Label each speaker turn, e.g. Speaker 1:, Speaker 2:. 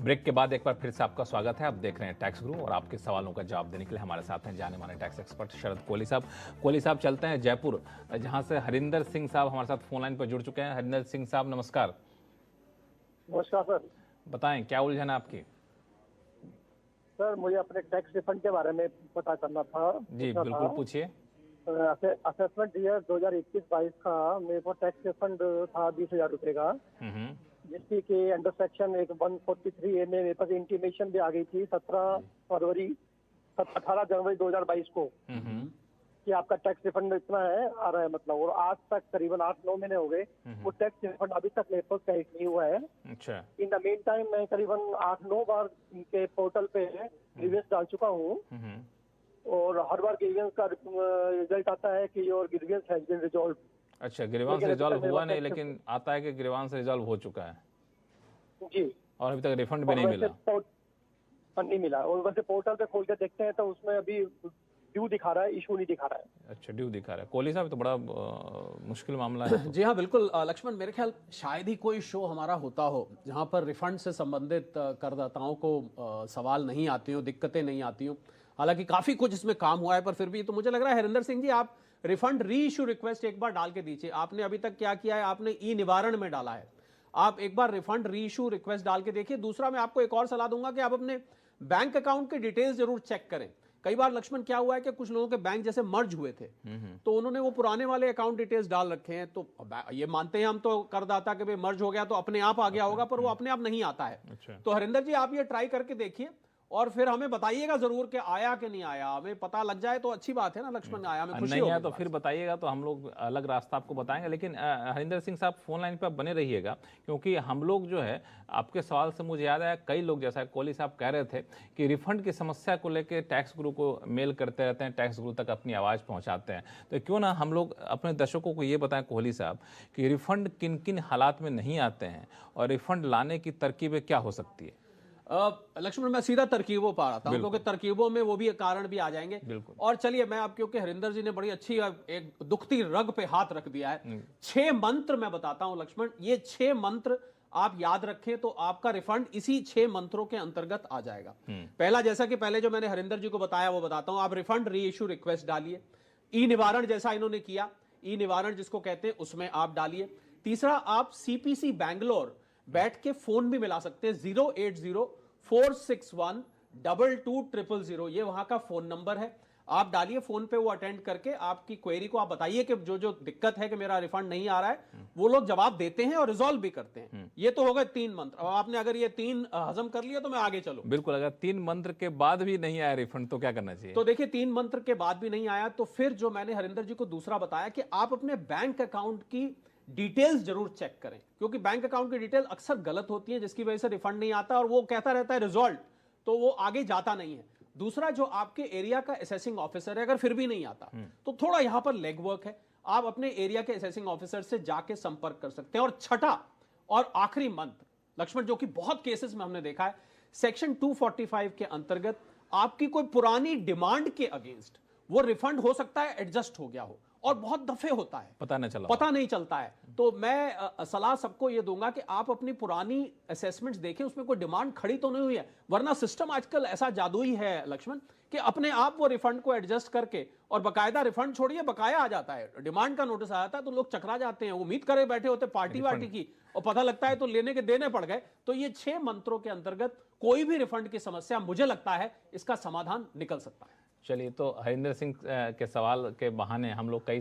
Speaker 1: Break के बाद एक बार फिर से आपका स्वागत है। आप देख रहे हैं टैक्स गुरु और आपके सवालों का जवाब देने के लिए हमारे साथ हैं जाने माने टैक्स एक्सपर्ट शरद कोहली साहब। कोहली साहब चलते हैं जयपुर, जहां से हरिंदर सिंह साहब हमारे साथ फोन लाइन पर जुड़ चुके हैं। हरिंदर सिंह साहब नमस्कार।
Speaker 2: नमस्कार सर।
Speaker 1: बताएं क्या उलझन है आपकी?
Speaker 2: सर मुझे अपने टैक्स रिफंड के बारे में पता करना था।
Speaker 1: जी बिल्कुल पूछिए।
Speaker 2: असेसमेंट ईयर 2021-22 का मेरे को टैक्स रिफंड था 20,000 रुपए का, जिसकी के अंडर सेक्शन 143 ए में मेरे पास इंटीमेशन भी आ गई थी 18 जनवरी 2022 को कि आपका टैक्स रिफंड इतना है आ रहा है, मतलब। और आज तक करीबन 8-9 महीने हो गए, वो टैक्स रिफंड अभी तक मेरे पास कैश नहीं हुआ है।
Speaker 1: अच्छा।
Speaker 2: इन द मेन टाइम मैं करीबन 8-9 बार इनके पोर्टल पे ग्रीवेंस डाल चुका हूँ, और हर बार ग्रीवेंस का रिजल्ट आता है कि your grievance has been resolve.
Speaker 1: अच्छा, ग्रीवांस रिजॉल्व हुआ नहीं, लेकिन आता है कि ग्रीवांस रिजॉल्व हो चुका है
Speaker 2: जी,
Speaker 1: और अभी तक रिफंड भी नहीं मिला।
Speaker 2: नहीं मिला। और वैसे पोर्टल पे खोल के देखते हैं तो उसमें अभी ड्यू दिखा रहा है, इशू नहीं दिखा रहा है।
Speaker 1: अच्छा, ड्यू दिखा रहा है। कोहली साहब तो बड़ा मुश्किल मामला है।
Speaker 3: जी हाँ बिल्कुल लक्ष्मण, मेरे ख्याल शायद ही कोई शो हमारा होता हो जहां पर रिफंड से संबंधित करदाताओं को सवाल नहीं आते हो, दिक्कतें नहीं आती हो। हालांकि काफी कुछ इसमें काम हुआ है, पर फिर भी तो मुझे लग रहा है हरिंदर सिंह जी, आप रिफंड री इशू रिक्वेस्ट एक बार डाल के दीजिए। आपने अभी तक क्या किया है, आपने ई निवारण में डाला है, आप एक बार रिफंड री इशू रिक्वेस्ट डाल के देखिए। दूसरा, मैं आपको एक और सलाह दूंगा कि आप अपने बैंक अकाउंट की डिटेल्स जरूर चेक करें। कई बार लक्ष्मण क्या हुआ है कि कुछ लोगों के बैंक जैसे मर्ज हुए थे, तो उन्होंने वो पुराने वाले अकाउंट डिटेल्स डाल रखे हैं। तो ये मानते हैं हम तो करदाता के भाई मर्ज हो गया तो अपने आप आ गया होगा, पर वो अपने आप नहीं आता है।
Speaker 1: अच्छा।
Speaker 3: तो हरिंदर जी आप ये ट्राई करके देखिए और फिर हमें बताइएगा जरूर कि आया कि नहीं आया। हमें पता लग जाए तो अच्छी बात है ना लक्ष्मण, आया में खुशी
Speaker 1: नहीं आया
Speaker 3: होगी
Speaker 1: तो फिर बताइएगा, तो हम लोग अलग रास्ता आपको बताएंगे। लेकिन हरिंदर सिंह साहब फोन लाइन पर बने रहिएगा, क्योंकि हम लोग जो है आपके सवाल से मुझे याद आया, कई लोग जैसा कोहली साहब कह रहे थे कि रिफंड की समस्या को लेकर टैक्स गुरु को मेल करते रहते हैं, टैक्स गुरु तक अपनी आवाज़ पहुँचाते हैं। तो क्यों ना हम लोग अपने दर्शकों को ये बताएं कोहली साहब कि रिफंड किन किन हालात में नहीं आते हैं और रिफंड लाने की तरकीबें क्या हो सकती है।
Speaker 3: लक्ष्मण, मैं सीधा तरकीबों पर आता हूं, क्योंकि तरकीबों में वो भी कारण भी आ जाएंगे। और चलिए, मैं आप, क्योंकि हरिंदर जी ने बड़ी अच्छी एक दुखती रग पे हाथ रख दिया है। 6 मंत्र मैं बताता हूं लक्ष्मण, ये 6 मंत्र आप याद रखें तो आपका रिफंड इसी 6 मंत्रों के अंतर्गत आ जाएगा। पहला, जैसा कि पहले जो मैंने हरिंदर जी को बताया वो बताता हूं, आप रिफंड री इशू रिक्वेस्ट डालिए। ई निवारण जैसा इन्होंने किया, ई निवारण जिसको कहते हैं, उसमें आप डालिए। तीसरा, आप सीपीसी बैंगलोर बैठ के फोन भी मिला सकते हैं, 08046122000, ये वहां का फोन नंबर है। आप डालिए, फोन पे वो अटेंड करके आपकी क्वेरी को आप बताइए कि जो जो दिक्कत है कि मेरा रिफंड नहीं आ रहा है, वो लोग जवाब देते हैं और रिजॉल्व भी करते हैं। ये तो हो गए 3 मंत्र। अब आपने अगर ये 3 हजम कर लिया तो मैं आगे चलूं।
Speaker 1: बिल्कुल, अगर 3 मंत्र के बाद भी नहीं आया रिफंड तो क्या करना चाहिए?
Speaker 3: तो देखिए, 3 मंत्र के बाद भी नहीं आया तो फिर जो मैंने हरिंदर जी को दूसरा बताया कि आप अपने बैंक अकाउंट की डिटेल्स जरूर चेक करें, क्योंकि बैंक अकाउंट की डिटेल अक्सर गलत होती है, जिसकी वजह से रिफंड नहीं आता और वो कहता रहता है रिजॉल्व, तो वो आगे जाता नहीं है। दूसरा, जो आपके एरिया का असेसिंग ऑफिसर है, अगर फिर भी नहीं आता तो थोड़ा यहां पर लेग वर्क है, आप अपने एरिया के असेसिंग ऑफिसर से जाके संपर्क कर सकते हैं। और छठा और आखिरी मंत्र लक्ष्मण, जो कि बहुत केसेस में हमने देखा है, सेक्शन 245 के अंतर्गत आपकी कोई पुरानी डिमांड के अगेंस्ट वो रिफंड हो सकता है एडजस्ट हो गया हो, और बहुत दफे होता है, पता नहीं चलता है। तो मैं सलाह सबको ये दूंगा कि आप अपनी पुरानी असेसमेंट्स देखें, उसमें कोई डिमांड खड़ी तो नहीं हुई है, वरना सिस्टम आजकल ऐसा जादुई है लक्ष्मण कि अपने आप वो रिफंड को एडजस्ट करके, और बकायदा रिफंड छोड़िए बकाया आ जाता है, डिमांड का नोटिस आ जाता है तो लोग चकरा जाते हैं, उम्मीद करे बैठे होते पार्टी वार्टी की, और पता लगता है तो लेने के देने पड़ गए। तो ये 6 मंत्रों के अंतर्गत कोई भी रिफंड की समस्या, मुझे लगता है इसका समाधान निकल सकता है।
Speaker 1: चलिए, तो हरिंदर सिंह के सवाल के बहाने हम लोग कई